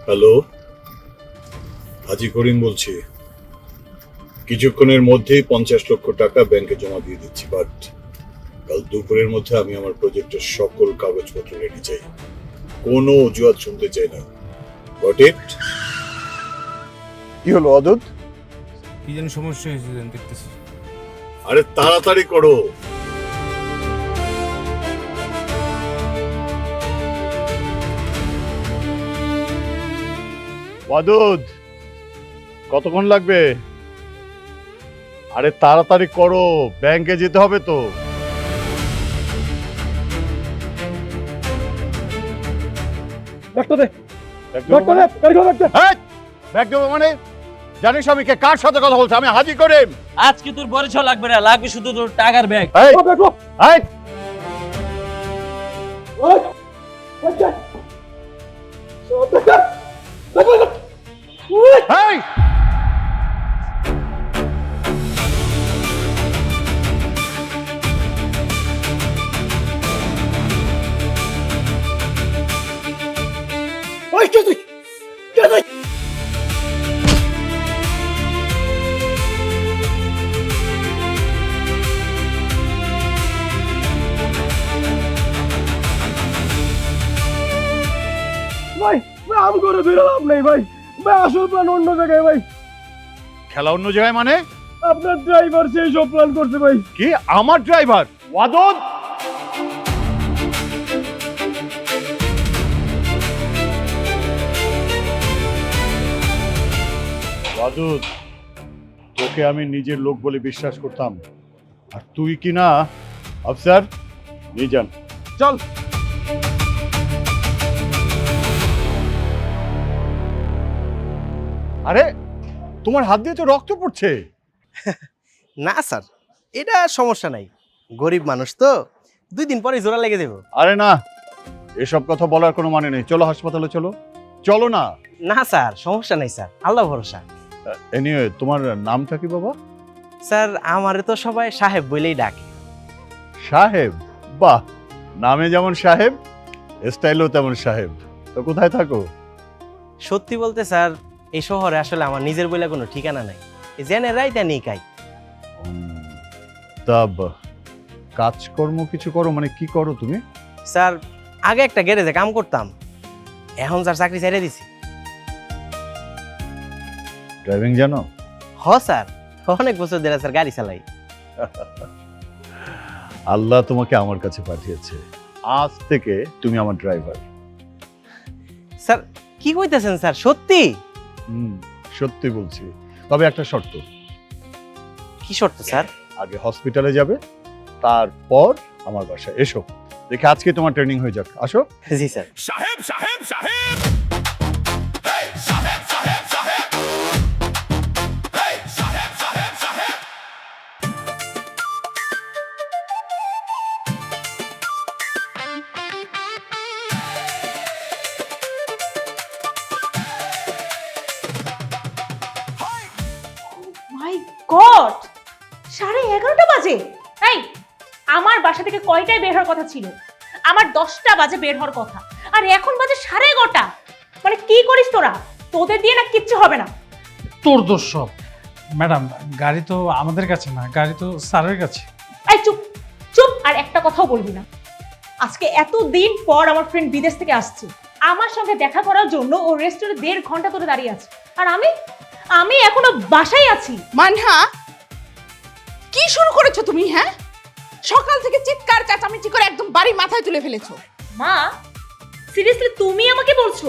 Hello, হাজি করিম বলছি। কিছুক্ষণের মধ্যেই 50 লক্ষ টাকা ব্যাংকে জমা দিয়ে দিচ্ছি, বাট কাল দুপুরের মধ্যে আমি আমার প্রজেক্টের সকল কাগজপত্র রেডি চাই। কোনো অজুহাত শুনতে চাই না। Got it? কি হলো অদূত? কি যেন সমস্যা হয়েছে দেখতেছি। আরে তাড়াতাড়ি করো। ওয়াদুদ, কতক্ষণ লাগবে? আরে তাড়াতাড়ি করো, ব্যাংকে যেতে হবে তো। ব্যাগ দেবো মানে? জানিস আমি কে, কার সাথে কথা বলছি? আমি হাজি করিম। আজকে তোর পরিচয় লাগবে না, লাগবে শুধু তোর টাকার ব্যাগ। ভাই ভাই আমি করে ধরে লাভ নেই ভাই। ভাই আসল প্ল্যান অন্য জায়গায় ভাই। খেলা অন্য জায়গায় মানে? আপনার ড্রাইভার সেই সব প্ল্যান করছে ভাই। কি আমার ড্রাইভার? ওয়াদুদ, ওয়াদুদ, তোকে আমি নিজের লোক বলে বিশ্বাস করতাম, আর তুই কি না আফসার? নিয়ে যান। চল। আরে তোমার হাত দিয়ে তো রক্ত পড়ছে। না স্যার, এটা সমস্যা নাই, গরিব মানুষ তো, 2 দিন পরে জোড়া লেগে দেবো। আরে না, এসব কথা বলার কোনো মানে নেই। চলো হাসপাতালে, চলো। চলো না। না স্যার, সমস্যা নাই স্যার, আল্লাহ ভরসা। এনিওয়ে, তোমার নামটা কি বাবা? স্যার আমারে তো সবাই সাহেব বলেই ডাকে। সাহেব? বাহ, নামে যেমন সাহেব, স্টাইলও তেমন সাহেব। তো কোথায় থাকো? সত্যি বলতে স্যার, এই শহরে আসলে আমার নিজের বলে কোনো ঠিকানা নাই, জেনে রাইতা নেই কাই। তা কাজকর্ম কিছু করো মানে কি করো তুমি? স্যার আগে একটা গ্যারেজে কাম করতাম, এখন স্যার চাকরি ছেড়ে দিছি। ড্রাইভিং জানো? হ স্যার, অনেক বছর ধরে স্যার গাড়ি চালাই। আল্লাহ তোমাকে আমার কাছে পাঠিয়েছে, আজ থেকে তুমি আমার ড্রাইভার। স্যার কি কইতেছেন স্যার, সত্যি? সত্যি বলছি, তবে একটা শর্ত। কি শর্ত স্যার? আগে হসপিটালে যাবে, তারপর আমার বাসায় এসো। দেখে আজকে তোমার ট্রেনিং হয়ে যাক। আসো। জি স্যার। সাহেব সাহেব সাহেব, মাই গড, 11:30 বাজে। এই, আমার বাসা থেকে কয়টায় বের হওয়ার কথা ছিল? আমার 10টা বাজে বের হওয়ার কথা, আর এখন বাজে 11:30। মানে কি করিস তোরা? তোদের দিয়ে না কিচ্ছু হবে না। তোর দোষ সব। ম্যাডাম, গাড়ি তো আমাদের কাছে না, গাড়ি তো স্যারের কাছে। এই চুপ চুপ, আর একটা কথাও বলবি না। আজকে এতদিন পর আমার ফ্রেন্ড বিদেশ থেকে আসছে, আমার সঙ্গে দেখা করার জন্য ও রেস্টুরেন্টে 1.5 ঘন্টা ধরে দাঁড়িয়ে আছে, আর আমি এখনো বাসায় আছি। মানহা, কি শুরু করেছো তুমি? হ্যাঁ, সকাল থেকে চিৎকার চেঁচামেচি করে একদম বাড়ি মাথায় তুলে ফেলেছো। মা, সিরিয়াসলি তুমি আমাকে বলছো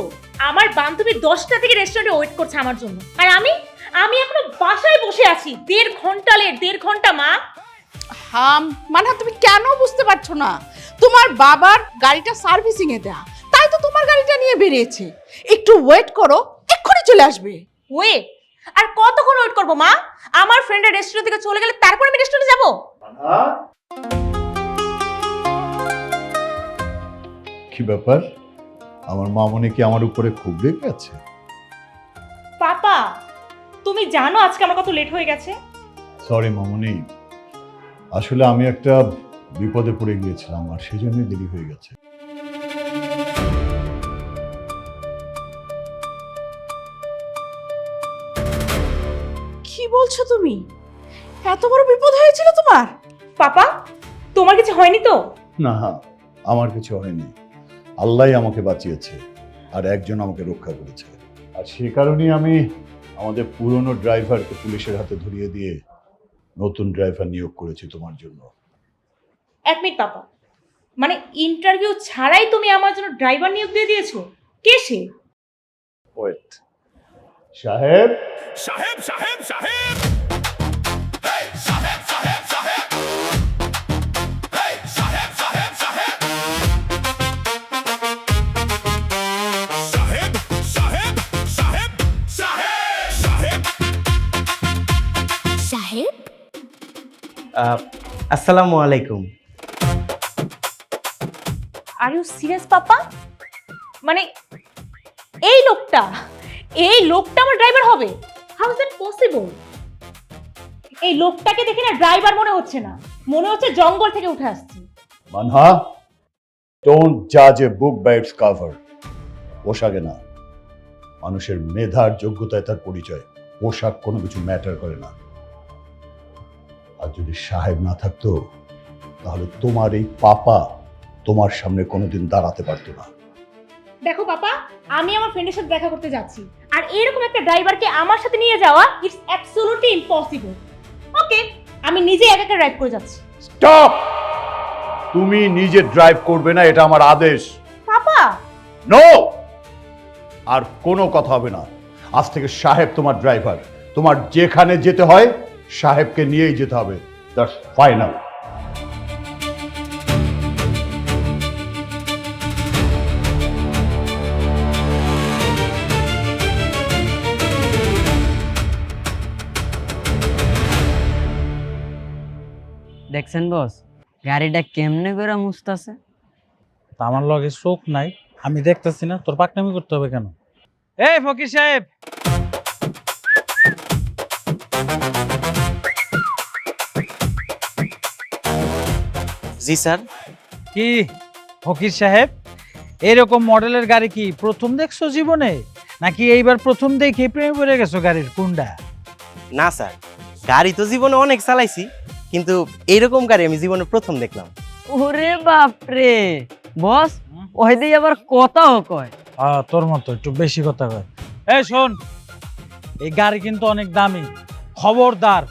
আমার বান্ধবী 10টা থেকে রেস্টুরেন্টে ওয়েট করছে আমার জন্য, আর আমি এখনো বাসায় বসে আছি? 1.5 ঘন্টা লেট, 1.5 ঘন্টা। মা মানহা, তুমি কেন বুঝতে পারছো না? তোমার বাবার গাড়িটা সার্ভিসিং এ দেয়া, তাই তো তোমার গাড়িটা নিয়ে বেরিয়েছে। একটু ওয়েট করো, এক্ষুনি চলে আসবে। ওয়েট? আর কতক্ষণ ওয়েট করবো মা? আমার ফ্রেন্ডের রেস্টুরেন্ট থেকে চলে গেলে তারপর আমি রেস্টুরেন্টে যাবো? কি ব্যাপার, আমার মামনি কি আমার উপরে খুব রেগে আছে? পাপা, তুমি জানো আজকে আমার কত লেট হয়ে গেছে? সরি মামনি, আসলে আমি একটা বিপদে পড়ে গিয়েছিলাম, আর সেজন্যই দেরি হয়ে গেছে। বলছো তুমি? এত বড় বিপদ হয়েছিল তোমার? পাপা, তোমার কিছু হয়নি তো? না, আমার কিছু হয়নি। আল্লাহই আমাকে বাঁচিয়েছে, আর একজন আমাকে রক্ষা করেছে। আর সে কারণেই আমি আমাদের পুরনো ড্রাইভারকে পুলিশের হাতে ধরিয়ে দিয়ে নতুন ড্রাইভার নিয়োগ করেছি তোমার জন্য। এক মিনিট পাপা, মানে ইন্টারভিউ ছাড়াই তুমি আমার জন্য ড্রাইভার নিয়োগ দিয়ে দিয়েছো? কে সে? ওয়েট, সাহেব। সাহেব সাহেব সাহেব এই সাহেব সাহেব সাহেব এই সাহেব সাহেব সাহেব সাহেব সাহেব সাহেব সাহেব সাহেব আসসালামু আলাইকুম। আর ইউ সিরিয়াস পাপা? মানে এই লোকটা আমার ড্রাইভার হবে? How is that possible? এই লোকটাকে দেখে না ড্রাইভার মনে হচ্ছে না, মনে হচ্ছে জঙ্গল থেকে উঠে আসছে। মানহা, ডোন্ট জাজ এ বুক বাই ইটস কভার। পোশাকে না, মানুষের মেধার যোগ্যতায় তার পরিচয়। পোশাক কোনো কিছু ম্যাটার করে না। আর যদি সাহেব না থাকতো, তাহলে তোমার এই পাপা তোমার সামনে কোনোদিন দাঁড়াতে পারতো না। দেখো পাপা, আমি আমার ফ্রেন্ডের সাথে দেখা করতে যাচ্ছি, আর এরকম একটা ড্রাইভারকে আমার সাথে নিয়ে যাওয়া ইটস অ্যাবসলিউটলি ইম্পসিবল। ওকে, আমি নিজে একা একা ড্রাইভ করে যাচ্ছি। স্টপ! তুমি নিজে ড্রাইভ করবে না, এটা আমার আদেশ। পাপা, নো! আর কোনো কথা হবে না। আজ থেকে সাহেব তোমার ড্রাইভার। তোমার যেখানে যেতে হয় সাহেবকে নিয়েই যেতে হবে। That's final. দেখছেন বস, গাড়িটা কেমনে করে মুছতাছে? তা আমার লগে চোখ নাই, আমি দেখতেছি না, তোর পাকনামি করতে হবে কেন? এই ফকির সাহেব, জি স্যার। কি ফকির সাহেব, এরকম মডেলের গাড়ি কি প্রথম দেখছো জীবনে, নাকি এইবার প্রথম দেখে প্রেমে পড়ে গেছো গাড়ির কুন্ডা? না স্যার, গাড়ি তো জীবনে অনেক চালাইছি, কিন্তু এইরকম গাড়ি আমি জীবনে প্রথম দেখলাম। ওরে বাপরে বস, ওই দিয়ে আবার কথাও কয়। তোর মতো একটু বেশি কথা কয়। এই শোন, এই গাড়ি কিন্তু অনেক দামি, খবরদার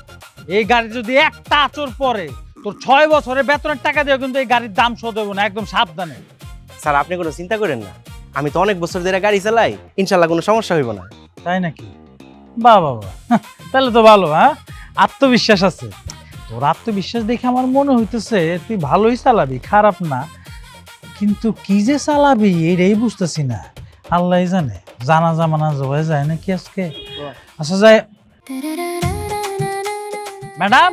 এই গাড়ি যদি একটা আঁচড় পরে তোর 6 বছরের বেতনের টাকা দিয়ে কিন্তু এই গাড়ির দাম শোধ হইব না, একদম সাবধানে। স্যার আপনি কোনো চিন্তা করেন না, আমি তো অনেক বছর ধরে গাড়ি চালাই, ইনশাল্লাহ কোনো সমস্যা হইব না। তাই নাকি? বাহ বাহ বাহ, তাহলে তো ভালো। হ্যাঁ, আত্মবিশ্বাস আছে তোর। আত্মবিশ্বাস দেখে আমার মনে হইতেছে তুই ভালোই চালাবি, খারাপ না। কিন্তু কি যে চালাবি এটাই বুঝতেছি না, আল্লাহ জানে। জানা জামানা জয় যায় নাকি আজকে? আচ্ছা যায়। ম্যাডাম,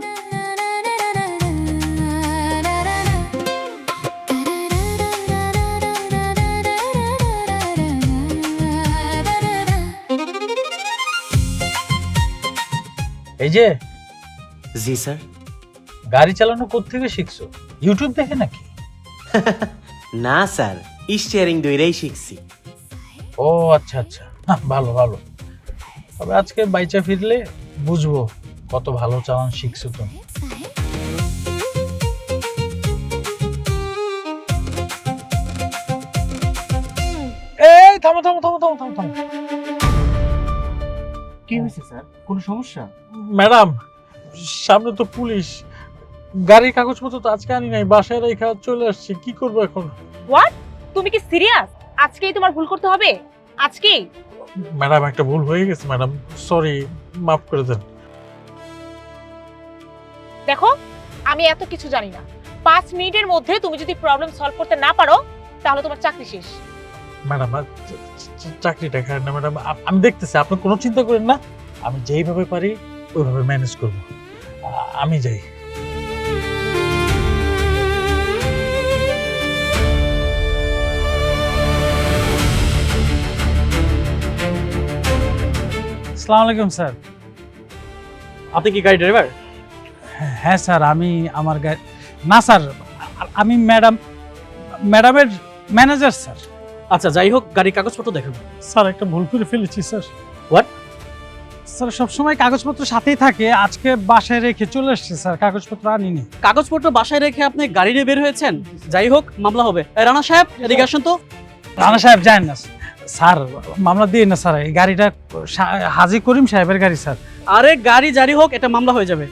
এই যে। জি স্যার। গাড়ি চালানো কোত্থেকে শিখছো? ইউটিউব দেখে নাকি? না স্যার, স্টিয়ারিং দইরাই শিখছি। ও আচ্ছা আচ্ছা, ভালো ভালো। তবে আজকে বাইচা ফিরলে বুঝবো কত ভালো চালান শিখছো তুমি। এই থামো থামো থামো থামো থামো থামো। কি হয়েছে স্যার, কোনো সমস্যা? ম্যাডাম, সামনে তো পুলিশ, গাড়ির কাগজপত্র তো আজকে আনি নাই, বাসায় রেখে চলে আসছি, কি করবো এখন? হোয়াট? তুমি কি সিরিয়াস? আজকেই তোমার ভুল করতে হবে? আজকেই? ম্যাডাম একটা ভুল হয়ে গেছে ম্যাডাম, সরি, মাফ করে দেন। দেখো, আমি এত কিছু জানি না। 5 মিনিটের মধ্যে তুমি যদি প্রবলেম সলভ করতে না পারো, তাহলে তোমার চাকরি শেষ। ম্যাডাম চাকরিটা খায় না ম্যাডাম, আমি দেখতেছি, আপনি কোনো চিন্তা করেন না, আমি যেইভাবে পারি ওইভাবে ম্যানেজ করব। আমি যাই। আসসালামু আলাইকুম স্যার। আপনি কি গাড়ি ড্রাইভার? হ্যাঁ স্যার, আমি আমার গাড়ি না স্যার, আমি ম্যাডামের ম্যানেজার স্যার। আচ্ছা, যাই হোক, গাড়ির কাগজপত্র দেখেন। স্যার একটা ভুল করে ফেলেছি স্যার। হোয়াট? স্যার সবসময় কাগজপত্র সাথেই থাকে, আজকে বাসায় রেখে চলে এসেছে স্যার, কাগজপত্র আনিনি। কাগজপত্র বাসায় রেখে আপনি গাড়ি নিয়ে বের হয়েছেন, যাই হোক মামলা হবে। রানা সাহেব এদিকে আসুন তো। রানা সাহেব জানেন না স্যার, মামলা দিয়ে না স্যার, এই গাড়িটা হাজি করিম সাহেবের গাড়ি স্যার। আরে গাড়ি জারি হোক, এটা মামলা হয়ে যাবে।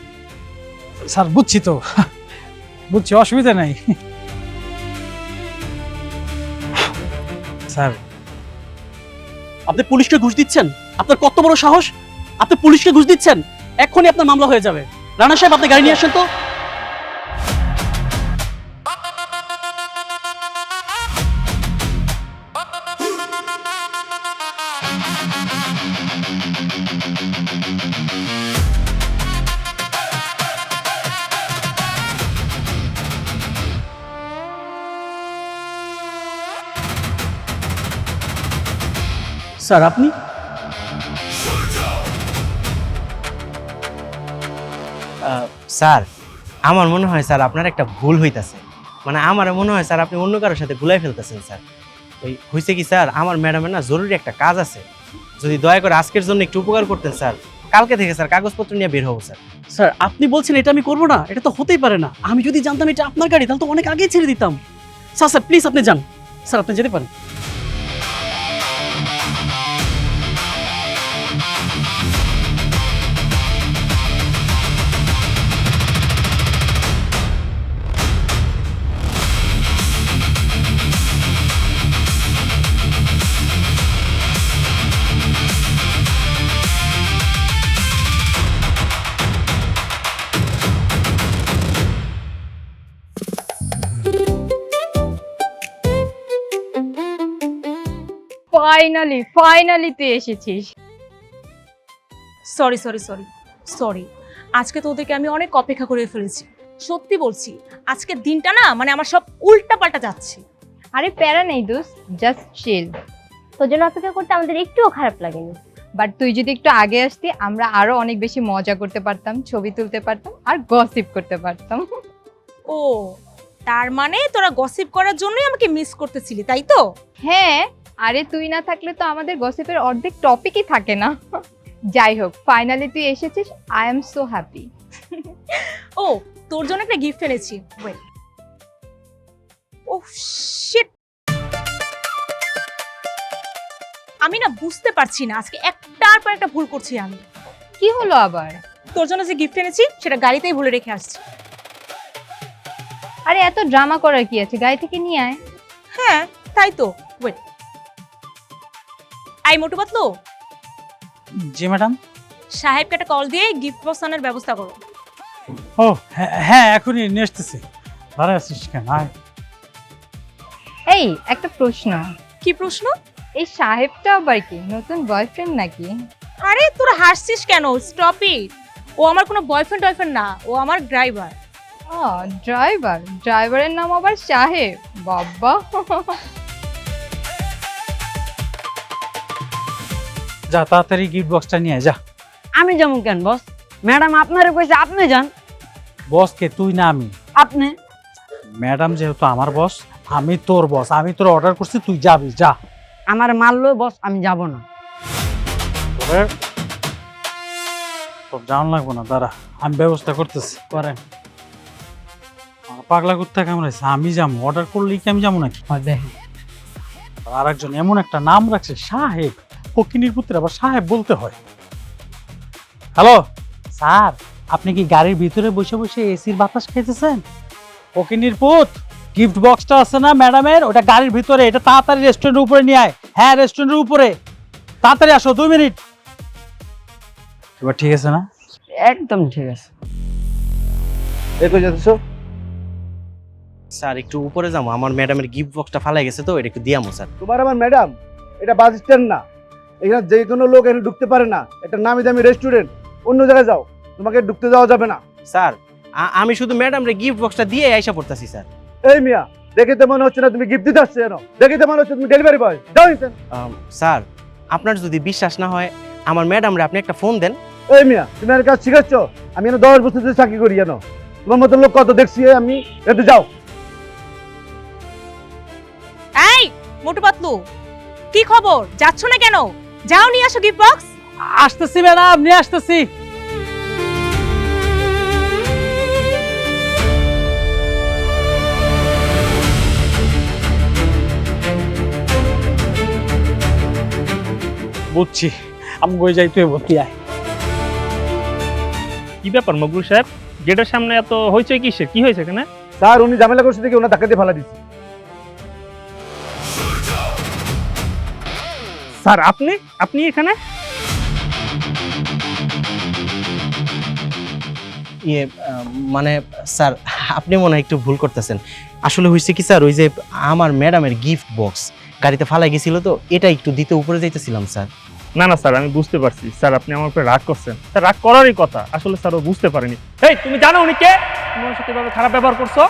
স্যার বুঝছি তো, বুঝছি, অসুবিধা নাই স্যার। আপনি পুলিশকে ঘুষ দিচ্ছেন? আপনার কত বড় সাহস, আপনি পুলিশকে ঘুষ দিচ্ছেন? এক্ষুনি আপনার মামলা হয়ে যাবে। রানা সাহেব আপনি গাড়ি নিয়ে আসেন তো। স্যার আপনি? স্যার আমার মনে হয় স্যার আপনার একটা ভুল হইতাছে, মানে আমার মনে হয় স্যার আপনি অন্য কারোর সাথে ভুলাই ফেলতেছেন স্যার। ওই হয়েছে কি স্যার, আমার ম্যাডামের না জরুরি একটা কাজ আছে, যদি দয়া করে আজকের জন্য একটু উপকার করতেন স্যার, কালকে থেকে স্যার কাগজপত্র নিয়ে বের হবো স্যার। স্যার আপনি বলছেন এটা আমি করবো না? এটা তো হতেই পারে না। আমি যদি জানতাম এটা আপনার গাড়ি তাহলে তো অনেক আগেই ছেড়ে দিতাম। স্যার স্যার প্লিজ আপনি যান, স্যার আপনি যেতে পারেন। ফাইনালি তুই এসেছিস। সরি সরি সরি সরি, আজকে তোদেরকে আমি অনেক অপেক্ষা করে ফেলেছি। সত্যি বলছি, আজকের দিনটা না মানে আমার সব উল্টা পাল্টা যাচ্ছে। আরে প্যারা নেই দোস্ত, জাস্ট চিল। তোর জন্য অপেক্ষা করতে আমাদের একটুও খারাপ লাগেনি। বাট তুই যদি একটু আগে আসতি আমরা আরো অনেক বেশি মজা করতে পারতাম, ছবি তুলতে পারতাম আর গসিপ করতে পারতাম। ও তার মানে তোরা গসিপ করার জন্যই আমাকে মিস করতেছিলি, তাই তো? হ্যাঁ, আরে তুই না থাকলে তো আমাদের গসিপের অর্ধেক টপিকই থাকে না। যাই হোক, ফাইনালি তুই এসেছিস, আই এম সো হ্যাপি। ও তোর জন্য একটা গিফট এনেছি, ওয়েট। ও শিট, আমি না বুঝতে পারছি না আজকে একটার পর একটা ভুল করছি আমি। কি হলো আবার? তোর জন্য যে গিফট এনেছি সেটা গাড়িতেই ভুলে রেখে আসছি। আরে এত ড্রামা করার কি আছে, গাড়ি থেকে নিয়ে আয়। হ্যাঁ তাই তো, ওয়েট। আই মোটু পাতলু, জি ম্যাডাম। সাহেবকে একটা কল দিয়ে গিফট বক্স আনার ব্যবস্থা করো। ও হ্যাঁ, এখনই নিয়ে আসতেছি। দাঁড়ায় আছিস কেন? আয়। এই একটা প্রশ্ন। কি প্রশ্ন? এই সাহেবটা আবার কি নতুন বয়ফ্রেন্ড নাকি? আরে তোরা হাসছিস কেন? Stop it. ও আমার কোনো বয়ফ্রেন্ড না, ও আমার ড্রাইভার। ও ড্রাইভার, ড্রাইভারের নাম আবার সাহেব, বাবা। যা তাড়াতাড়ি গিফট বক্সটা নিয়ে আয়, যা। আমি যেমন কেন বস, ম্যাডাম আপনারে কইছে আপনি যান। বস কে, তুই না আমি? আপনি। ম্যাডাম যেহেতু আমার বস, আমি তোর বস, আমি তোর অর্ডার করছি, তুই যাবি, যা। আমার মারলো বস, আমি যাব না। তোর জান লাগবো না, দাঁড়া আমি ব্যবস্থা করতেছি। করেন। পাগলা কুত্তা কামড়াইছে, আমি যাবো? অর্ডার করলেই কি আমি যাবো নাকি? দেখেন আর একজন এমন একটা নাম রাখছে সাহেব, ফকিনীর পুত্র আবার সাহেব বলতে হয়। হ্যালো স্যার, আপনি কি গাড়ির ভিতরে বসে বসে এসির বাতাস খেতেছেন? ফকিনীর পুত, গিফট বক্সটা আছে না ম্যাডামের, ওটা গাড়ির ভিতরে, এটা তাড়াতাড়ি রেস্টুরেন্টের উপরে নিয়ে আয়। হ্যাঁ রেস্টুরেন্টের উপরে, তাড়াতাড়ি আসো, 2 মিনিট। এবার ঠিক আছে না? একদম ঠিক আছে। স্যার একটু উপরে যাবো, আমার ম্যাডামের গিফট বক্সটা ফালাই গেছে তো, এটা একটু দিয়ামো স্যার। তোমার আমার ম্যাডাম, এটা বাস স্ট্যান্ড না, এখানে যে কোনো লোক এখানে ঢুকতে পারে না। এটা নামি দামি রেস্টুরেন্ট, অন্য জায়গায় যাও, তোমাকে ঢুকতে দেওয়া যাবে না। স্যার আমি শুধু ম্যাডামের গিফট বক্সটা দিয়ে আইসা পড়তাছি স্যার। এই মিয়া, দেখে তো মনে হচ্ছে না তুমি গিফট দিতে আসছো, জানো? দেখে তো মনে হচ্ছে তুমি ডেলিভারি বয়। যাও নিচে। স্যার আপনার যদি বিশ্বাস না হয়, আমার ম্যাডামরে আপনি একটা ফোন দেন। এই মিয়া, তুমি আর কাজ শিখাচ্ছ? আমি এখানে 10 বছর ধরে চাকরি করি, জানো? তোমার মতো লোক কত দেখছি আমি। একটু যাও। এই মোটু পাতলু, কি খবর? যাচ্ছ না কেন? যাও নিয়ে আসো গিফট বক্স। আসতেছি ম্যাডাম, নিয়ে আসতেছি। বুঝছি, আমি বই যাই, তুই ভর্তি আয়। কি ব্যাপার মকবুল সাহেব, গেটের সামনে এত হইচই কিসের? কি হয়েছে এখানে? স্যার উনি ঝামেলা করছে দেখি ওনার ধাক্কা দিয়ে ফেলা দিচ্ছে। স্যার আপনি আপনি এখানে? মানে স্যার আপনি মনে হয় একটু ভুল করতেছেন। আসলে হয়েছে কি স্যার, ওই যে আমার ম্যাডামের গিফট বক্স গাড়িতে ফালাই গেছিল, তো এটা একটু দিতে উপরে যাইতেছিলাম স্যার। না না স্যার, আমি বুঝতে পারছি স্যার, আপনি আমার উপরে রাগ করছেন। স্যার রাগ করারই কথা, আসলে স্যার ও বুঝতে পারেনি। এই তুমি জানো উনি কে? তুমি ওর সাথে এভাবে খারাপ ব্যবহার করছো।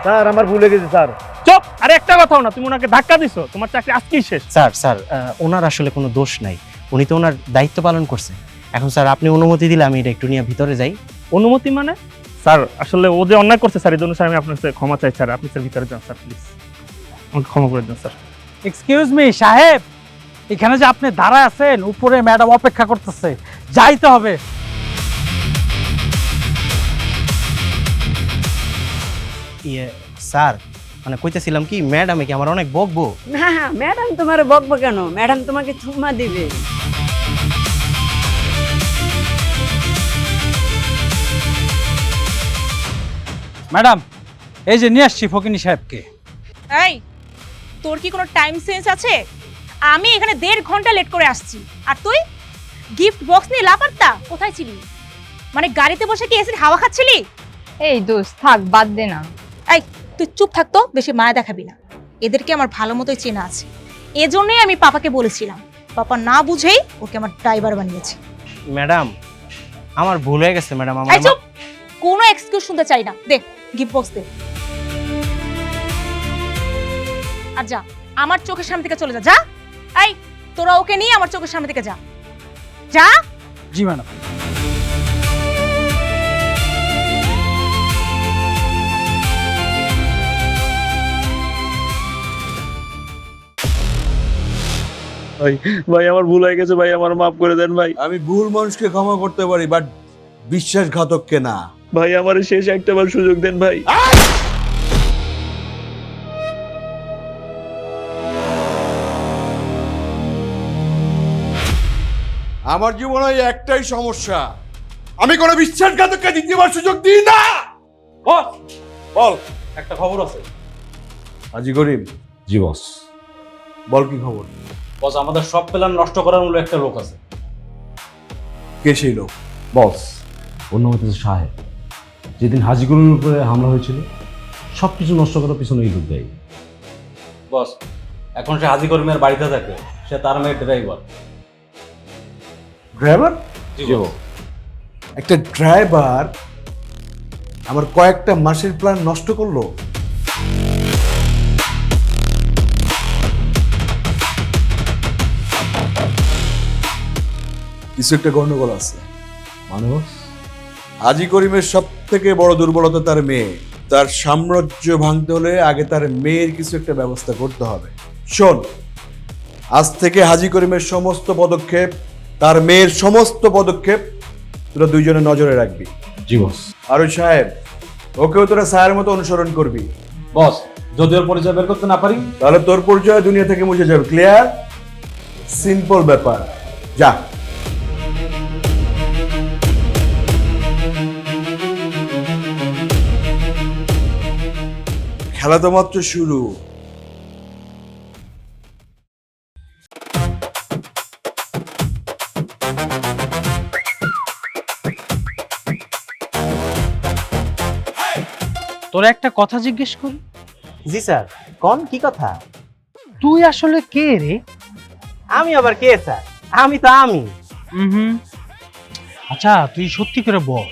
স্যার আমার ভুল হয়ে গেছে স্যার। চুপ! আরে একটা কথাও না, তুমি ওনাকে ধাক্কা দিছো, তোমার চাকরি আজকেই শেষ। স্যার ওনার আসলে কোনো দোষ নাই, উনি তো ওনার দায়িত্ব পালন করছে। এখন স্যার আপনি অনুমতি দিলে আমি এটা একটু নিয়ে ভিতরে যাই। অনুমতি মানে? স্যার আসলে ও যে অন্যায় করছে স্যার, এই জন্য স্যার আমি আপনার কাছে ক্ষমা চাই স্যার। আপনি স্যার ভিতরে যান স্যার, প্লিজ আমাকে ক্ষমা করে দিন স্যার। এক্সকিউজ মি সাহেব, এখানে যে আপনি দাঁড়ায় আছেন, উপরে ম্যাডাম অপেক্ষা করতেছে, যাইতে হবে। স্যার মানে কইতেছিলাম কি, ম্যাডামে কি আমার অনেক বকবো? না ম্যাডাম তোমার বকবো কেন, ম্যাডাম তোমাকে চুম্মা দিবে। ম্যাডাম এই যে নিয়ে আসছি ফকিনি সাহেবকে। এই তোর কি কোনো টাইম সেন্স আছে? আমি এখানে 1.5 ঘন্টা লেট করে আসছি, আর তুই গিফট বক্স নিয়ে লাপাত্তা কোথায় ছিলি? মানে গাড়িতে বসে কি এসির হাওয়া খাচ্ছিলি? এই দোস্ত থাক, বাদ দে না। এই তুই চুপ থাকতো, বেশি মায়া দেখাবি না। এদেরকে আমার ভালো মতোই চেনা আছে, এজন্যই আমি পাপাকে বলেছিলাম। পাপা না বুঝেই ওকে আমার ড্রাইভার বানিয়েছে। ম্যাডাম আমার ভুল হয়ে গেছে ম্যাডাম। এই চুপ! কোনো এক্সকিউজ শুনতে চাই না, দে গিফট বক্স দে। আর যা, আমার চোখের সামনে থেকে চলে যা। যা, এই তোরা ওকে নিয়ে আমার চোখের সামনে থেকে যা। যা। জি ম্যাডাম। ভাই আমার ভুল হয়ে গেছে ভাই, আমার মাফ করে দেন ভাই। আমি ভুল মানুষকে ক্ষমা করতে পারি, বাট বিশ্বাসঘাতককে না। ভাই আমার শেষ একটাবার সুযোগ দেন ভাই। আমার জীবনে একটাই সমস্যা, আমি কোনো বিশ্বাসঘাতককে দ্বিতীয়বার সুযোগ দিই না। বল। একটা খবর আছে। আজি গরিব। জি বস। বল কি খবর? বস আমাদের সব প্ল্যান নষ্ট করার মূল্য একটা লোক আছে। কে সেই লোক? বস অন্য হতেছে সাহেব। যেদিন হাজিগুলোর উপরে হামলা হয়েছিল সব কিছু নষ্ট করার পিছনে এই লোক দেয়। বস এখন সে হাজি করিমের বাড়িতে থাকে, সে তার মেয়ের ড্রাইভার। ড্রাইভার? জি বস। একটা ড্রাইভার আমার কয়েকটা মাসের প্ল্যান নষ্ট করলো। কিছু একটা গন্ডগোল আছে। মানে বস হাজি করিমের সব থেকে বড় দুর্বলতা তার মেয়ে। তার সাম্রাজ্য ভাঙতে হলে আগে তার মেয়ের কিছু একটা ব্যবস্থা করতে হবে। শোন, আজ থেকে হাজি করিমের সমস্ত পদক্ষেপ, তার মেয়ের সমস্ত পদক্ষেপ তোরা দুইজনে নজরে রাখবি। জি বস। আর ওই সাহেব, ওকেও তোরা সায়ের মতো অনুসরণ করবি। বস যদি ওর পরিচয় বের করতে না পারি তাহলে তোর পরিচয় দুনিয়া থেকে মুছে যাবে। ক্লিয়ার? সিম্পল ব্যাপার। যা। খেলা তো মাত্র শুরু। তোর একটা কথা জিজ্ঞেস করি? জি স্যার, কোন কি কথা? তুই আসলে কে রে? আমি আবার কে স্যার? আমি তো আমি। আচ্ছা তুই সত্যি করে বল,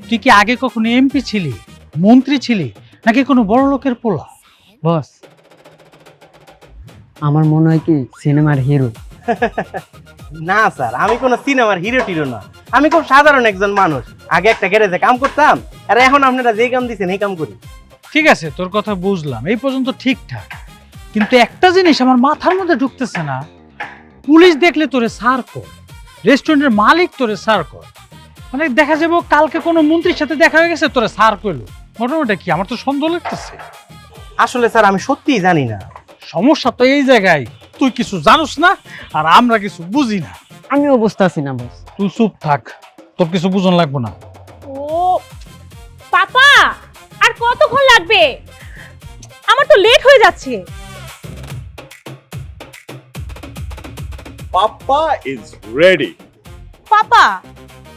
তুই কি আগে কখনো এমপি ছিলি, মন্ত্রী ছিলি, নাকি কোনো বড় লোকের পোলা? বস আমার মনে হয় কি সিনেমার হিরো। না স্যার, আমি কোনো সিনেমার হিরো টিরো না, আমি খুব সাধারণ একজন মানুষ। আগে একটা গ্যারেজে কাম করতাম, আর এখন আপনারা যে কাম দিচ্ছেন এই কাম করি। ঠিক আছে তোর কথা বুঝলাম, এই পর্যন্ত ঠিকঠাক, কিন্তু একটা জিনিস আমার মাথার মধ্যে ঢুকতেছে না, পুলিশ দেখলে তোরে সার কর, রেস্টুরেন্টের মালিক তোরে স্যার কর, মানে দেখা যাবো কালকে কোনো মন্ত্রীর সাথে দেখা হয়ে গেছে তোরে স্যার কইলো, ঘটনাটা কি? আমার তো সন্দেহ লাগতেছে। আসলে স্যার আমি সত্যিই জানি না। সমস্যা তো এই জায়গায়, তুই কিছু জানোস না আর আমরা কিছু বুঝি না। আমিও বুঝতে পারছি না বস। তুই চুপ থাক, তোর কিছু বুঝন লাগবো না। ও পাপা, আর কতক্ষণ লাগবে? আমার তো লেট হয়ে যাচ্ছে। পাপ্পা ইজ রেডি। পাপা,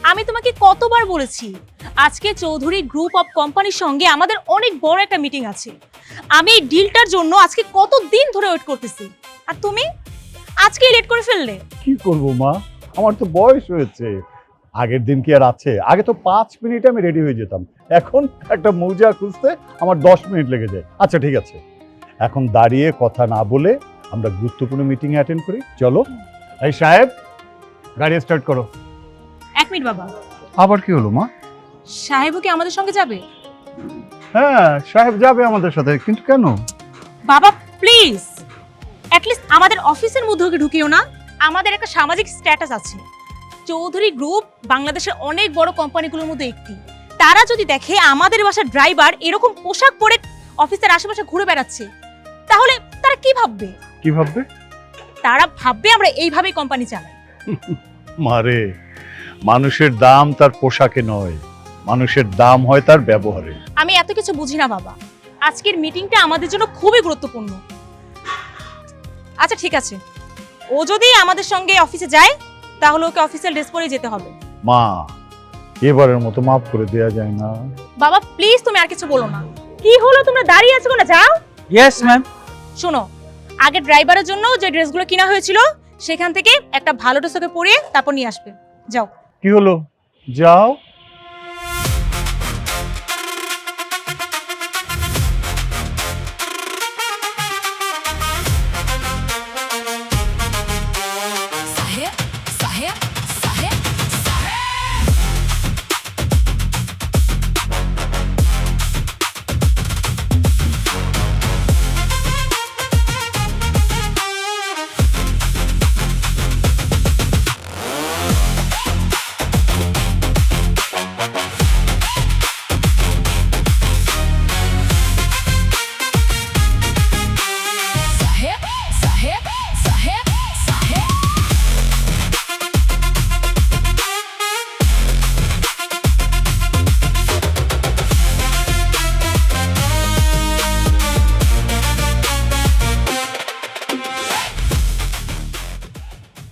আমি তোমাকে কতবার বলেছি আজকে চৌধুরী গ্রুপ অফ কোম্পানির সঙ্গে আমাদের অনেক বড় একটা মিটিং আছে। আমি এই ডিলটার জন্য আজকে কত দিন ধরে ওয়েট করতেছি, আর তুমি আজকেই লেট করে ফেললে। কি করব মা, আমার তো বয়স হয়েছে। আগের দিন কি আর আছে? আগে তো 5 মিনিটে আমি রেডি হয়ে যেতাম, এখন একটা মৌজা খুঁজতে আমার 10 মিনিট লেগে যায়। আচ্ছা ঠিক আছে, এখন দাঁড়িয়ে কথা না বলে আমরা গুরুত্বপূর্ণ মিটিং এ অ্যাটেন্ড করি। চলো। এই সাহেব, গাড়ি স্টার্ট করো। 1 মিনিট বাবা। আবার কি হলো মা? সাহেবও কি আমাদের সঙ্গে যাবে? হ্যাঁ, সাহেব যাবে আমাদের সাথে, কিন্তু কেন? বাবা প্লিজ, অ্যাটলিস্ট আমাদের অফিসের মধ্যে ওকে ঢুকিও না। আমাদের একটা সামাজিক স্ট্যাটাস আছে। চৌধুরী গ্রুপ বাংলাদেশের অনেক বড় কোম্পানিগুলোর মধ্যে একটি। তারা যদি দেখে আমাদের বাসার ড্রাইভার এরকম পোশাক পরে অফিসের আশেপাশে ঘুরে বেড়াচ্ছে, তাহলে তারা কি ভাববে? কি ভাববে? তারা ভাববে আমরা এইভাবেই কোম্পানি চালাই। মারে, মানুষের দাম তার পোশাকে নয়, মানুষের দাম হয় তার ব্যবহারে। আমি এত কিছু বুঝি না বাবা, আজকের মিটিংটা আমাদের জন্য খুবই গুরুত্বপূর্ণ। আচ্ছা ঠিক আছে, ও যদি আমাদের সঙ্গে অফিসে যায় তাহলে ওকে অফিসিয়াল ড্রেস পরে যেতে হবে। মা, এবারের মতো মাফ করে দেয়া যায় না? বাবা প্লিজ, তুমি আর কিছু বলো না। কি হলো, তোমরা দাঁড়িয়ে আছো না? যাও। Yes ma'am. শোনো, আগে ড্রাইভারের জন্য যে ড্রেসগুলো কিনা হয়েছিল সেখান থেকে একটা ভালো ড্রেস ওকে পরিয়ে তারপর নিয়ে আসবে। যাও। কি হলো? যাও। साहेब साहेब साहेब साहेब साहेब साहेब साहेब साहेब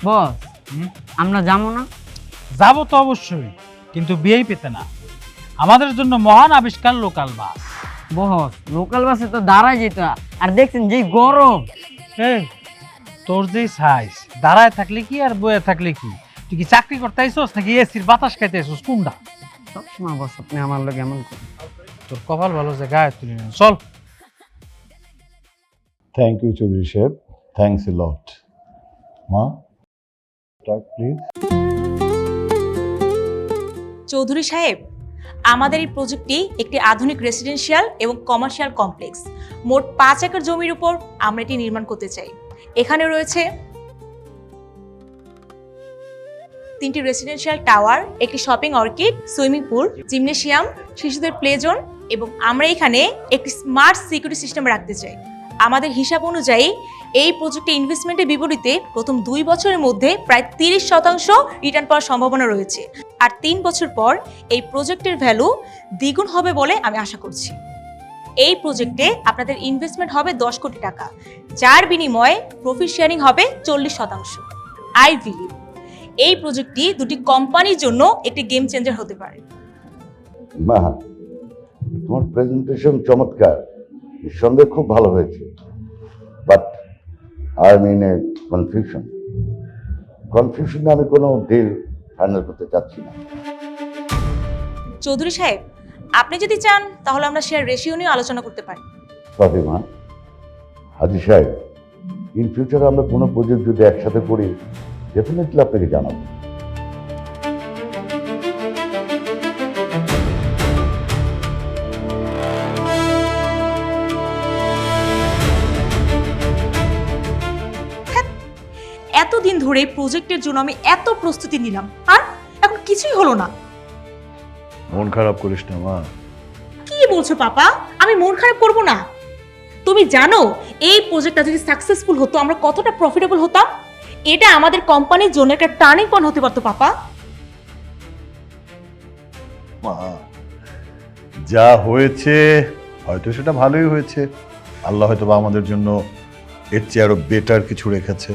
বস, আমরা যাবো না? যাবো তো অবশ্যই, কিন্তু বিয়েই পেতে না। আমাদের জন্য মহান আবিষ্কার লোকাল বাস। বস, লোকাল বাসে তো দাঁড়ায় যেত, আর দেখছেন যে গরম। এই, তোর যে সাইজ, দাঁড়ায় থাকলে কি আর বয়ে থাকলে কি? তুই কি চাকরি করতে আইসোস নাকি এসির বাতাস খাইতে আইসোস? কোনটা? সবসময় বস আপনি আমার লোক এমন করেন। তোর কপাল ভালো যে গায়ে তুলি না। চল। থ্যাংক ইউ চৌধুরী সাহেব, থ্যাংকস এ লট। মা, স্টার্ট প্লিজ। চৌধুরী সাহেব, আমাদের এই প্রজেক্টটি একটি আধুনিক রেসিডেন্সিয়াল এবং কমার্শিয়াল কমপ্লেক্স। মোট 5 একর জমির উপর আমরা এটি নির্মাণ করতে চাই। এখানে রয়েছে 3টি রেসিডেন্সিয়াল টাওয়ার, একটি shopping orchid, swimming pool, gymnasium, শিশুদের প্লে জোন, এবং আমরা এখানে একটি স্মার্ট সিকিউরিটি সিস্টেম রাখতে চাই। আমাদের হিসাব অনুযায়ী এই প্রজেক্টে ইনভেস্টমেন্টের বিপরীতে প্রথম 2 বছরের মধ্যে প্রায় 30% রিটার্ন পাওয়ার সম্ভাবনা রয়েছে, আর 3 বছর পর এই প্রজেক্টের ভ্যালু দ্বিগুণ হবে বলে আমি আশা করছি। এই প্রজেক্টে আপনাদের ইনভেস্টমেন্ট হবে 10 কোটি টাকা, যার বিনিময়ে প্রফিট শেয়ারিং হবে 40%। আই বিলিভ এই প্রজেক্টটি দুটি কোম্পানির জন্য একটি গেম চেঞ্জার হতে পারে। মা, তোমার প্রেজেন্টেশন চমৎকার, নিঃসন্দেহে খুব ভালো হয়েছে, বাট আই মিন এ কনফিউশনে আমি কোনো ডিল ফাইনাল করতে চাচ্ছি না। চৌধুরী সাহেব, আপনি যদি চান তাহলে আমরা শেয়ার রেশিও নিয়ে আলোচনা করতে পারি। সরি মা। হাজি সাহেব, ইন ফিউচারে আমরা কোনো প্রজেক্ট যদি একসাথে করি, ডেফিনেটলি আপনাকে জানাবো। এতদিন ধরে প্রজেক্টের জন্য আমি এত প্রস্তুতি নিলাম, আর এখন কিছুই হলো না। মন খারাপ করিস না মা। কি বলছো পাপা? আমি মন খারাপ করব না? তুমি জানো এই প্রজেক্টটা যদি সাকসেসফুল হতো আমরা কতটা প্রফিটেবল হতাম। এটা আমাদের কোম্পানির জন্য একটা টার্নিং পয়েন্ট হতে পারতো পাপা। মা, যা হয়েছে হয়তো সেটা ভালোই হয়েছে। আল্লাহ হয়তো বা আমাদের জন্য এর চেয়ে আরো বেটার কিছু রেখেছে।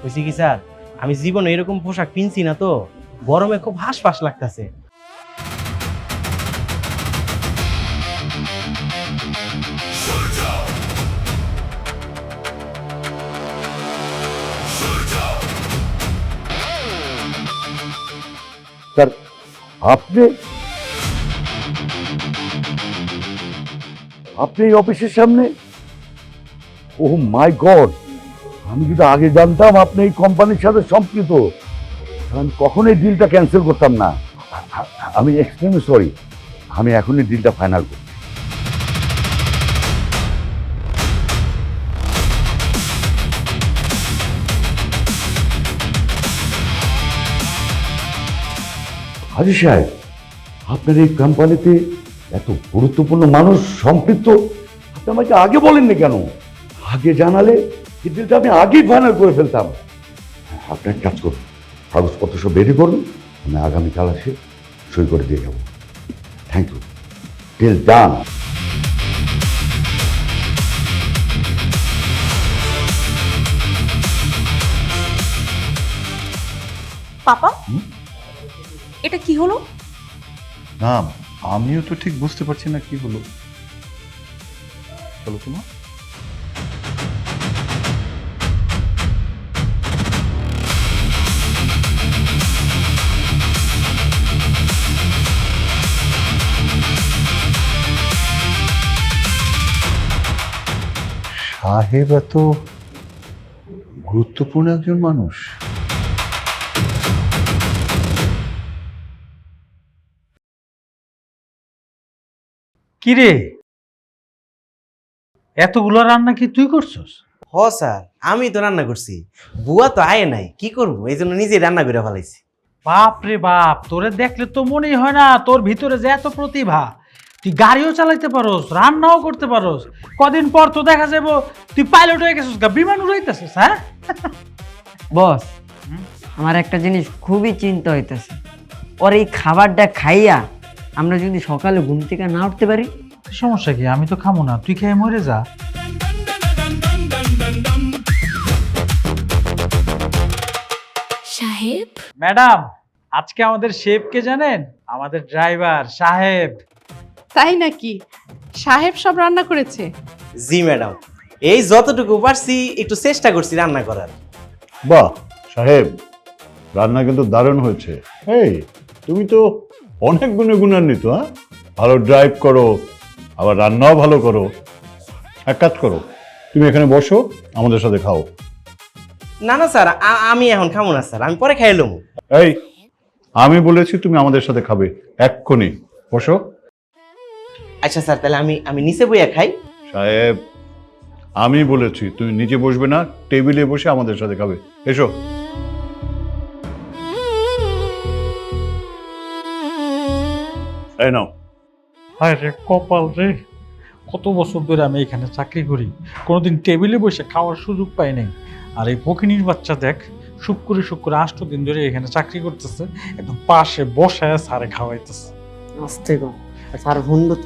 বুঝছি কি স্যার, আমি জীবনে এরকম পোশাক কিনছি না তো, গরমে খুব হাঁসফাঁস লাগতেছে। স্যার আপনি এই অফিসের সামনে? ও মাই গড, আমি যদি আগে জানতাম আপনি এই কোম্পানির সাথে সম্পৃক্ত, আমি কখনোই ডিলটা ক্যান্সেল করতাম না। আমি এক্সট্রিমলি সরি, আমি এখনই ডিলটা ফাইনাল করছি। হাজি সাহেব, আপনার এই কোম্পানিতে এত গুরুত্বপূর্ণ মানুষ সম্পৃক্ত, আপনি আমাকে আগে বলেননি কেন? আগে জানালে এই ডিলটা আমি আগেই ফাইনাল করে ফেলতাম। আপনি এক কাজ করুন, কাগজপত্র সব রেডি করুন, আমি আগামীকাল এসে সই করে দিয়ে যাব। Thank you, deal done. Papa এটা কি হলো? না, আমিও তো ঠিক বুঝতে পারছি না কি হলো। চলো তোমার সাহেব এত গুরুত্বপূর্ণ একজন মানুষ। কিরে, এতগুলো রান্না কি তুই করছস? হ স্যার, আমি তো রান্না করছি, বুয়া তো আয়ে নাই, কি করবো, এই জন্য নিজেই রান্না করে ফেলাইছি। বাপ রে বাপ, তোরে দেখলে তো মনেই হয় না তোর ভিতরে যে এত প্রতিভা। তুই গাড়িও চালাইতে পারোস, রান্নাও করতে পারোস। কদিন পর তো দেখা যাবো তুই পাইলট হয়ে গেছিস, বিমান উড়াইতেছিস। হ্যাঁ বস, আমার একটা জিনিস খুবই চিন্তা হইতেছে। ওর এই খাবারটা খাইয়া আমরা যদি সকালে ঘুম থেকে না উঠতে পারি? সমস্যা কি? আমি তো খামো না, তুই খেয়ে মরে যা। সাহেব, ম্যাডাম, আজকে আমাদের শেফ কে জানেন? আমাদের ড্রাইভার সাহেব। তাই নাকি? সাহেব সব রান্না করেছে? জি ম্যাডাম, এই যতটুকু পারছি একটু চেষ্টা করছি রান্না করার। বাহ সাহেব, রান্না কিন্তু দারুণ হয়েছে। এই তুমি তো অনেক গুণে গুণান্বিত। হ্যাঁ, ভালো ড্রাইভ করো, আবার রান্নাও ভালো করো। এক কাজ করো, তুমি এখানে বসো, আমাদের সাথে খাও। না না স্যার, আমি এখন খাবো না স্যার, আমি পরে খাইলাম। এই আমি বলেছি তুমি আমাদের সাথে খাবে, এক্ষুনি বসো। আচ্ছা স্যার, তাহলে আমি নিচে বইয়া খাই। সাহেব, আমি বলেছি তুমি নিচে বসবে না, টেবিলে বসে আমাদের সাথে খাবে। এসো। এই নাও। হায় রে কপাল রে, কত বছর ধরে আমি এখানে চাকরি করি, কোনোদিন টেবিলে বসে খাওয়ার সুযোগ পাই নাই। আর এই ফকিনীর বাচ্চা দেখ, শুক্রে 8 দিন ধরে এখানে চাকরি করতেছে, একদম পাশে বসায় সারে খাওয়াইতেছে। আস্তে গো, স্যার হুন্ডু।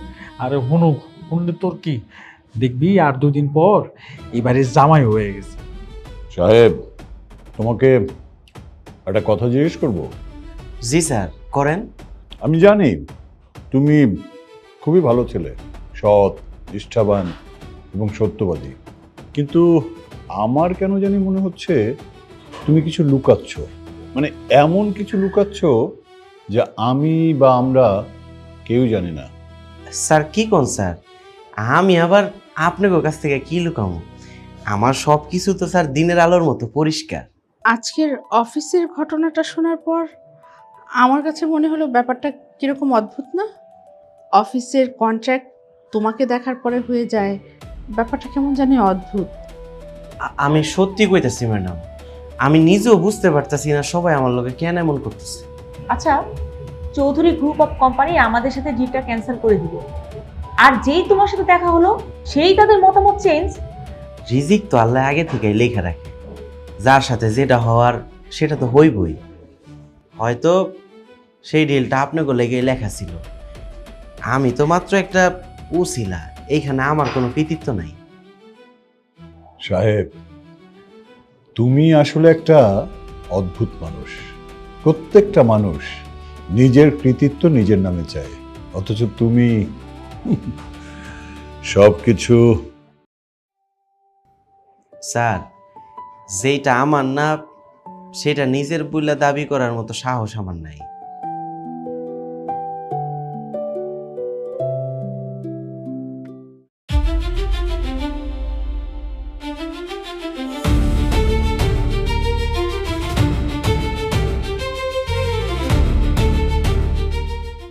আরে হুন্ডু তোর কি, দেখবি আর 2 দিন পর এবারে জামাই হয়ে গেছে। সাহেব, তোমাকে একটা কথা জিজ্ঞেস করবো? জি স্যার, করেন। আমি জানি তুমি খুবই ভালো ছেলে, সৎ, নিষ্ঠাবান এবং সত্যবাদী, কিন্তু আমার কেন জানি মনে হচ্ছে তুমি কিছু লুকাচ্ছ। মানে এমন কিছু লুকাচ্ছ যা আমি বা আমরা কেউ জানি না। স্যার কি কোন স্যার, আমি আবার আপনাদের কাছ থেকে কি লুকাবো? আমার সব কিছু তো স্যার দিনের আলোর মতো পরিষ্কার। আজকের অফিসের ঘটনাটা শোনার পর আমার কাছে মনে হলো ব্যাপারটা কিরকম অদ্ভুত না? অফিসের কন্ট্রাক্ট তোমাকে দেখার পরে হয়ে যায়, ব্যাপারটা কেমন জানি অদ্ভুত। আমি সত্যি কইতেছি ম্যাডাম, আমি নিজেও বুঝতে পারতেছি না সবাই আমার লোকে কেন এমন করতেছে। আচ্ছা, চৌধুরী গ্রুপ অফ কোম্পানি আমাদের সাথে ডিলটা ক্যান্সেল করে দিল, আর যেই তোমার সাথে দেখা হলো সেই তাদের মতামত চেঞ্জ। রিজিক তো আল্লাহ আগে থেকেই লেখা রাখে, যার সাথে যেটা হওয়ার সেটা তো হইবই। হয়তো সেই ডিলটা আপনাকে লেগে লেখা ছিল, আমি তো মাত্র একটা উছিলা, এইখানে আমার কোনো কৃতিত্ব নাই। সাহেব, তুমি আসলে একটা অদ্ভুত মানুষ। প্রত্যেকটা মানুষ নিজের কৃতিত্ব নিজের নামে চায়, অথচ তুমি সবকিছু। স্যার, যেটা আমার না সেটা নিজের বইলা দাবি করার মতো সাহস আমার নাই।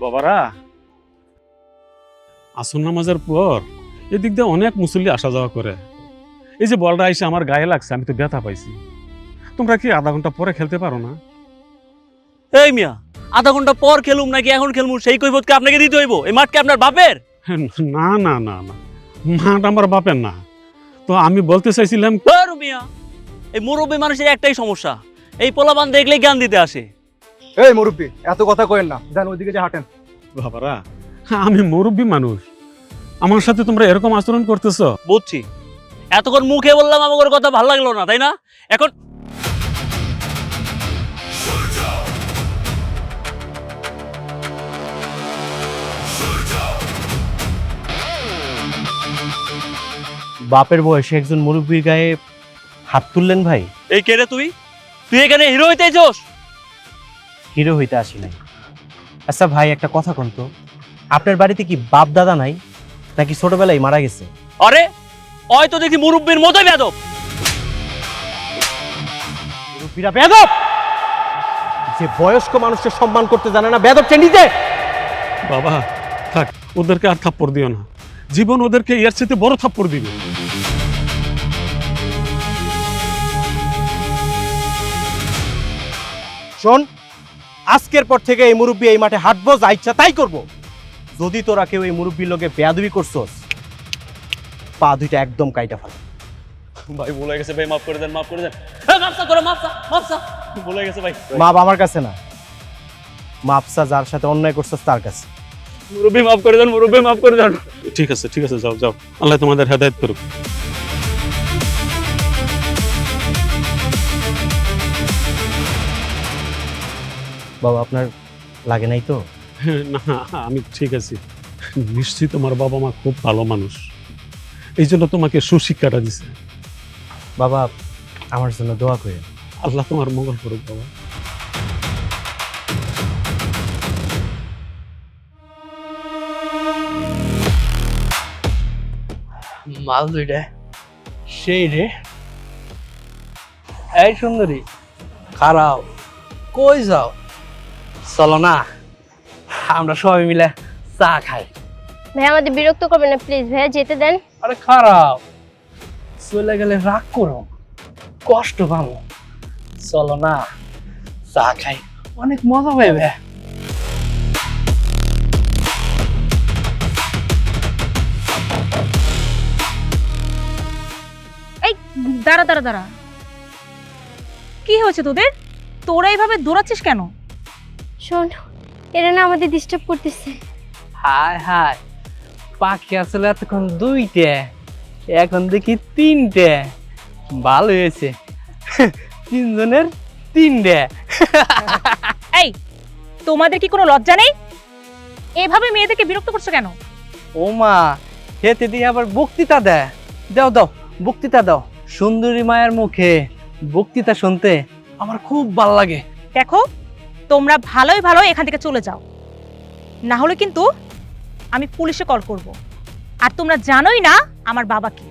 বাবারা, আসর নামাজের পর এদিক দিয়ে অনেক মুসল্লি আসা যাওয়া করে। এই যে বলটা এসে আমার গায়ে লাগছে, আমি তো ব্যথা পাইছি। তোমরা কি আধা ঘন্টা পরে খেলতে পারো না? এই মিয়া, আধা ঘন্টা পর খেলুম নাকি এখন খেলবো সেই কৈফতকে আপনাকে দিতে হইব? এই মাঠ কি আপনার বাপের? না না না না, মাঠ আমার বাপের না। তো আমি বলতে চাইছিলাম, মিয়া, এই মুরব্বী মানুষের একটাই সমস্যা, এই পোলাপান দেখলেই জ্ঞান দিতে আসে। এই মুরব্বী, এত কথা কইেন না, যান ওইদিকে যে হাঁটেন। বাবারা, আমি মুরব্বী মানুষ, আমার সাথে তোমরা এরকম আচরণ করতেছ? বুঝছি, এতক্ষণ মুখে বললাম আমার কথা ভালো লাগলো না, তাই না? এখন বাপের বয়সে একজন মুরব্বীর গায়ে হাত তুললেন ভাই। এই কে রে তুই? তুই এখানে হিরো হইতে আইছস? হিরো হইতে আসি নাই। আচ্ছা ভাই, একটা কথা কোন তো, আপনার বাড়িতে কি বাপ দাদা নাই নাকি ছোটবেলায় মারা গেছে? আরে হয়তো দেখি মুরব্বীর মতোই বেয়াদব। মুরব্বীরা বেয়াদব? যে বয়স্ক মানুষকে সম্মান করতে জানে না, বেয়াদব সে নিজে। বাবা থাক, ওদেরকে আর থাপ্পড় দিও না, জীবন ওদেরকে এর সাথে বড় থাপ্পড় দিবে। শোন, আজকের পর থেকে এই মুরব্বী এই মাঠে হাঁটবো, যা ইচ্ছা তাই করবো। যদি তোরা কেউ এই মুরব্বীর লোকে বেয়াদবি করছস, পা দুইটা একদম কাইটা ফেল। ভাই ভুলে গেছে ভাই, মাফ করে দেন, মাফ করে দেন। এই মাফসা করো, মাফসা মাফসা, ভুলে গেছে ভাই। মাপ আমার কাছে না, মাপসা যার সাথে অন্যায় করছস তার কাছে। মুরব্বী মাফ করে দেন, মুরব্বী মাফ করে দেন। ঠিক আছে ঠিক আছে, যাও যাও, আল্লাহ তোমাদের হেদায়েত করুক। বাবা, আপনার লাগে নাই তো? না, আমি ঠিক আছি। নিশ্চিত তোমার বাবা মা খুব ভালো মানুষ, এই জন্য তোমাকে সুশিক্ষাটা দিছে। বাবা, আমার জন্য দোয়া করেন। আল্লাহ তোমার মঙ্গল করুক বাবা। মাল দুইটা সেই রে। এই সুন্দরী, খারাপ কই যাও? চলো না, আমরা সবাই মিলে চা খাই। ভাই আমাদের বিরক্ত করবেন না প্লিজ, ভাইয়া যেতে দেন। আরে খারাপ, চলে গেলে রাগ করো, কষ্ট পাবো। চলো না, চা খাই, অনেক মজা পাইবে। এই দাঁড়া দাঁড়া দাঁড়া, কি হয়েছে তোদের? তোরা এইভাবে দৌড়াচ্ছিস কেন? শোন, এরা না আমাদের ডিস্টার্ব করতেছে। হায় হায়, পাখি আসলে এতক্ষণ দুইটে, এখন দেখি তিনটে। ভালো হয়েছে, তিনজনের তিনটে। এই, তোমাদের কি কোনো লজ্জা নেই? এভাবে মেয়েদেরকে বিরক্ত করছো কেন? ও মা, হেতে দিয়ে আবার বক্তৃতা দেয়। দাও দাও, বক্তৃতা দাও। সুন্দরী মায়ের মুখে বক্তৃতা শুনতে আমার খুব ভালো লাগে। দেখো, তোমরা ভালোই ভালো এখান থেকে চলে যাও, না হলে কিন্তু আমি পুলিশে কল করব। আর তোমরা জানোই না আমার বাবা কি।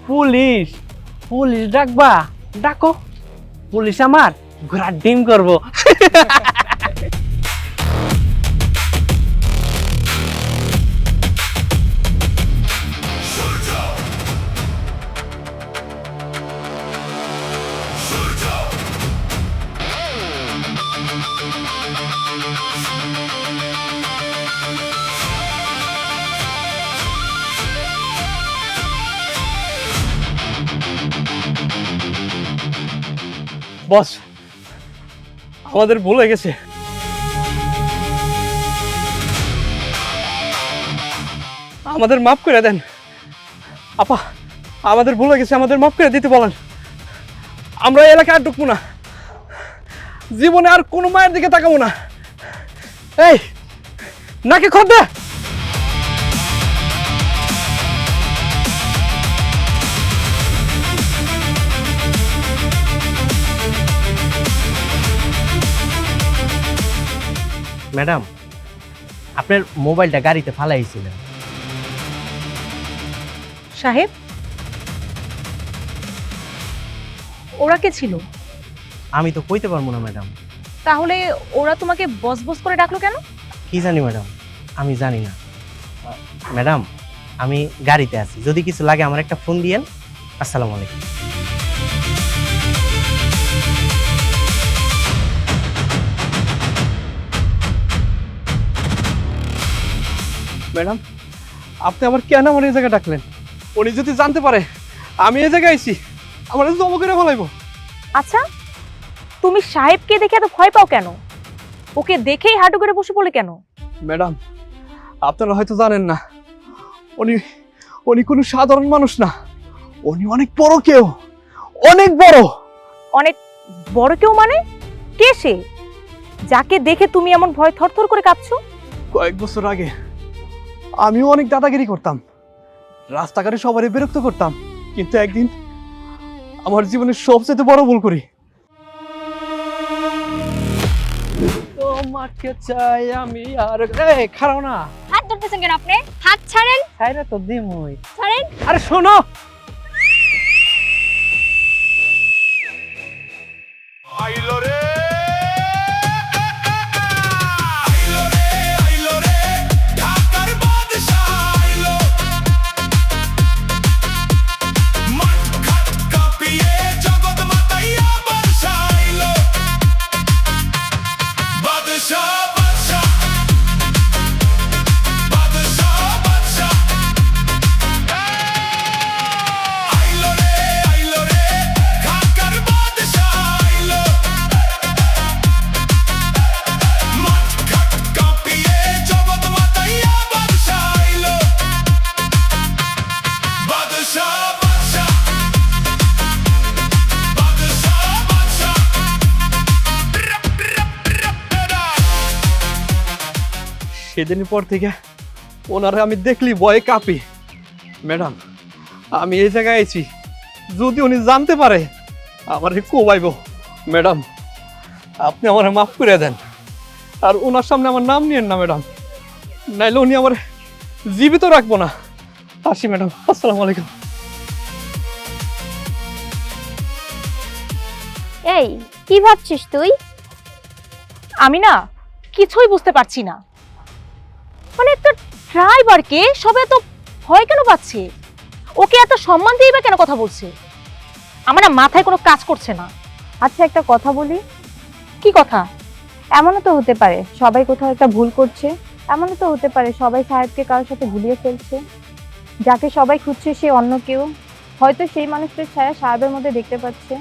পুলিশ? পুলিশ ডাকবা? ডাকো, পুলিশ আমার ঘোড়ার ডিম করবো। বস, আমাদের ভুল হয়ে গেছে। আমাদের মাফ করে দেন আপা, আমাদের ভুল হয়ে গেছে, আমাদের মাফ করে দিতে বলেন। আমরা এই এলাকায় আর ঢুকবো না, জীবনে আর কোনো মায়ের দিকে তাকাবো না। এই নাকি খদ দে। ম্যাডাম, আপনার মোবাইলটা গাড়িতে ফালাইছিলেন। সাহেব, ওরা কে ছিল? আমি তো কইতে পারবো না ম্যাডাম। তাহলে ওরা তোমাকে বস বস করে ডাকলো কেন? কি জানি ম্যাডাম, আমি জানি না। ম্যাডাম, আমি গাড়িতে আছি, যদি কিছু লাগে আমার একটা ফোন দিয়েন। আসসালামু আলাইকুম। ম্যাডাম, আপনি আবার কেন আমার এই জায়গায় ডাকলেন? উনি যদি জানতে পারে আমি এই জায়গায় আইছি, আমার জব করে ফেলাইবো। আচ্ছা, তুমি সাহেবকে দেখে এত ভয় পাও কেন? ওকে দেখেই হাঁটু করে বসে পড়লে কেন? ম্যাডাম, আপনারা হয়তো জানেন না, উনি উনি কোনো সাধারণ মানুষ না, উনি অনেক বড় কেউ, অনেক বড়। অনেক বড় কেউ মানে? কে সে, যাকে দেখে তুমি এমন ভয় থরথর করে কাঁপছো? কয়েক বছর আগে আমিও অনেক দাদাগিরি করতাম, রাস্তাঘাটে সবারই বিরক্ত করতাম, কিন্তু একদিন আমার জীবনের সবচেয়ে বড় ভুল করি। তোমাকে চাই আমি আর খারাপ না। হাত ধরতেছেন কেন আপনি? হাত ছাড়েন। ছাইরা তো দিমই। ছাড়েন। আরে শোনো, আইলো রে ঢাকার বাদশা আইলো, মাঠ ঘাট কাঁপিয়ে জগৎ মাতাইয়া বর্ষা আইলো, বাদশা বাদশা বাদশা বাদশা আইলো রে ঢাকার বাদশা আইলো, মাঠ ঘাট কাঁপিয়ে জগৎ মাতাইয়া বর্ষা আইলো, বাদশা বাদশা বাদশা বাদশা। সেদিনের পর থেকে ওনারা আমি দেখলি ভয়ে কাঁপি। ম্যাডাম, আমি এই জায়গায় আইছি, যদি উনি জানতে পারে আমার কোবাইব। ম্যাডাম, আপনি আমার মাফ করে দেন, আর ওনার সামনে আমার নাম নিয়েন না ম্যাডাম, নাইলে উনি আমার জীবিত রাখবো না। আসি ম্যাডাম, আসসালামু আলাইকুম। এই কি ভাবছিস তুই? আমি না কিছুই বুঝতে পারছি না, মানে একটা ড্রাইভারকে সবাই এত ভয় কেন পাচ্ছে? ওকে এত সম্মান দিয়ে বা কেন কথা বলছে? আমার না মাথায় কোনো কাজ করছে না। আচ্ছা, একটা কথা বলি। কি কথা? এমনও তো হতে পারে সবাই কোথাও একটা ভুল করছে, এমনও তো হতে পারে সবাই সাহেবকে কারোর সাথে ভুলিয়ে ফেলছে। যাকে সবাই খুঁজছে সে অন্য কেউ, হয়তো সেই মানুষটার ছায়া সাহেবের মধ্যে দেখতে পাচ্ছে।